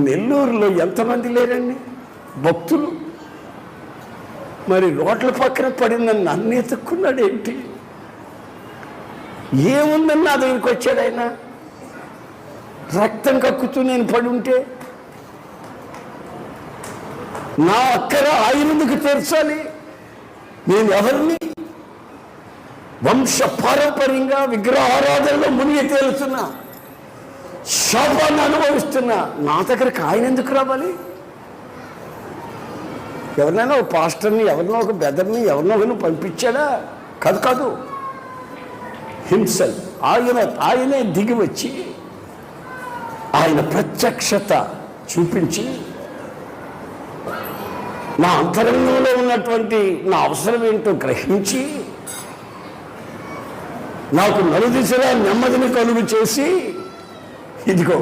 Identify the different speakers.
Speaker 1: నెల్లూరులో ఎంతమంది లేరండి భక్తులు? మరి రోడ్ల పక్కన పడిన నన్ను ఎత్తుక్కున్నాడు ఏంటి? ఏముందని నా దగ్గరికి వచ్చాడు ఆయన? రక్తం కక్కుతూ నేను పడి ఉంటే నా అక్కర ఆయనకు తెరచాలి. నేను ఎవరిని? వంశ పారంపర్యంగా విగ్రహారాధనలో మునిగి తేలుతున్నా, శాపాన్ని అనుభవిస్తున్నా. నా దగ్గరికి ఆయన ఎందుకు రావాలి? ఎవరినైనా ఒక పాస్టర్ని, ఎవరినో ఒక బెదర్ని, ఎవరినో ఒకరిని పంపించాడా? కాదు. హింసల్ ఆయనే దిగి వచ్చి ఆయన ప్రత్యక్షత చూపించి నా అంతరంగంలో ఉన్నటువంటి నా అవసరం ఏంటో గ్రహించి నాకు నలుదిశలా నెమ్మదిని కలుగు చేసి, ఇదిగో